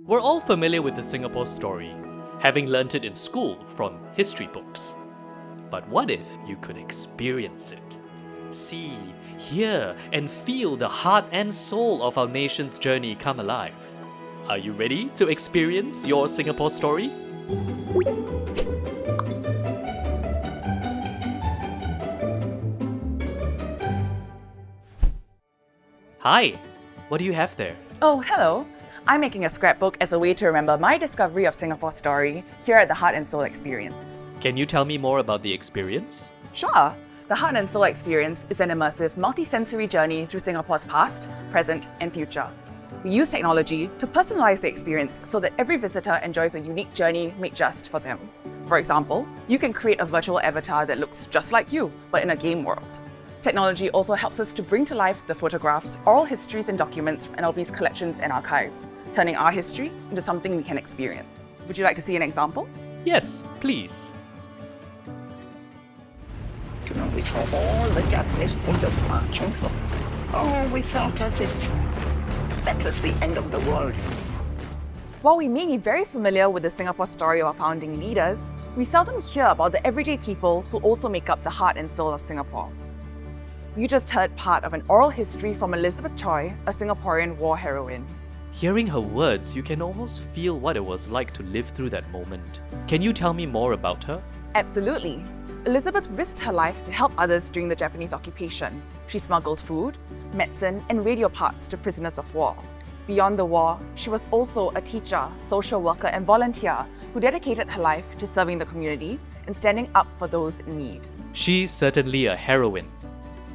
We're all familiar with the Singapore story, having learnt it in school from history books. But what if you could experience it? See, hear, and feel the heart and soul of our nation's journey come alive. Are you ready to experience your Singapore story? Hi, what do you have there? Oh, hello. I'm making a scrapbook as a way to remember my discovery of Singapore story here at the Heart&Soul Experience. Can you tell me more about the experience? Sure. The Heart&Soul Experience is an immersive, multi-sensory journey through Singapore's past, present, and future. We use technology to personalize the experience so that every visitor enjoys a unique journey made just for them. For example, you can create a virtual avatar that looks just like you, but in a game world. Technology also helps us to bring to life the photographs, oral histories, and documents from NLB's collections and archives, turning our history into something we can experience. Would you like to see an example? Yes, please. You know, we saw all the Japanese soldiers marching. Oh, we felt as if that was the end of the world. While we may be very familiar with the Singapore story of our founding leaders, we seldom hear about the everyday people who also make up the heart and soul of Singapore. You just heard part of an oral history from Elizabeth Choy, a Singaporean war heroine. Hearing her words, you can almost feel what it was like to live through that moment. Can you tell me more about her? Absolutely. Elizabeth risked her life to help others during the Japanese occupation. She smuggled food, medicine, and radio parts to prisoners of war. Beyond the war, she was also a teacher, social worker, and volunteer who dedicated her life to serving the community and standing up for those in need. She's certainly a heroine.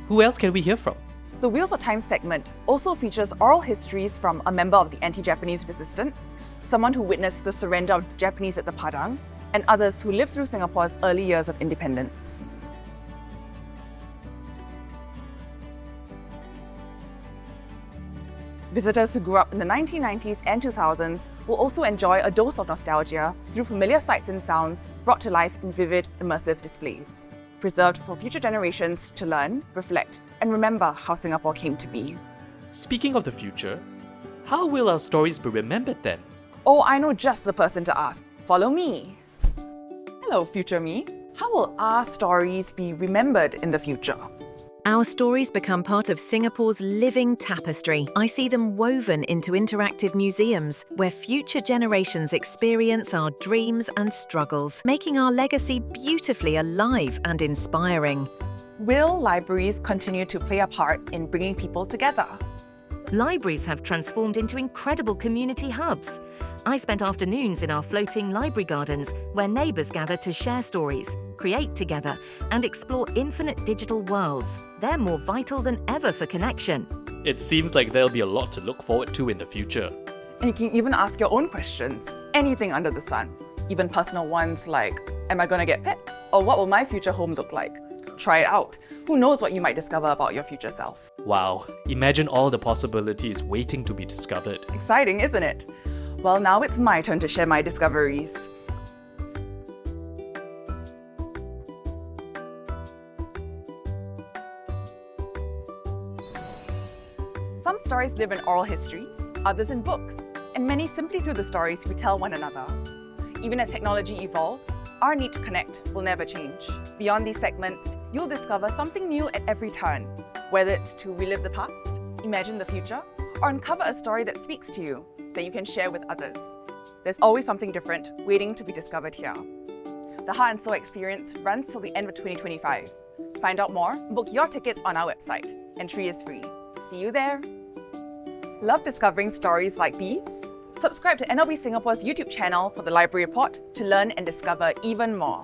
Who else can we hear from? The Wheels of Time segment also features oral histories from a member of the anti-Japanese resistance, someone who witnessed the surrender of the Japanese at the Padang, and others who lived through Singapore's early years of independence. Visitors who grew up in the 1990s and 2000s will also enjoy a dose of nostalgia through familiar sights and sounds brought to life in vivid, immersive displays, preserved for future generations to learn, reflect, and remember how Singapore came to be. Speaking of the future, how will our stories be remembered then? Oh, I know just the person to ask. Follow me. Hello, future me. How will our stories be remembered in the future? Our stories become part of Singapore's living tapestry. I see them woven into interactive museums where future generations experience our dreams and struggles, making our legacy beautifully alive and inspiring. Will libraries continue to play a part in bringing people together? Libraries have transformed into incredible community hubs. I spent afternoons in our floating library gardens where neighbours gather to share stories, create together, and explore infinite digital worlds. They're more vital than ever for connection. It seems like there'll be a lot to look forward to in the future. And you can even ask your own questions, anything under the sun. Even personal ones like, am I going to get pet? Or what will my future home look like? Try it out. Who knows what you might discover about your future self? Wow, imagine all the possibilities waiting to be discovered. Exciting, isn't it? Well, now it's my turn to share my discoveries. Some stories live in oral histories, others in books, and many simply through the stories we tell one another. Even as technology evolves, our need to connect will never change. Beyond these segments, you'll discover something new at every turn, whether it's to relive the past, imagine the future, or uncover a story that speaks to you, that you can share with others. There's always something different waiting to be discovered here. The Heart&Soul Experience runs till the end of 2025. Find out more, book your tickets on our website. Entry is free. See you there. Love discovering stories like these? Subscribe to NLB Singapore's YouTube channel for the Library Report to learn and discover even more.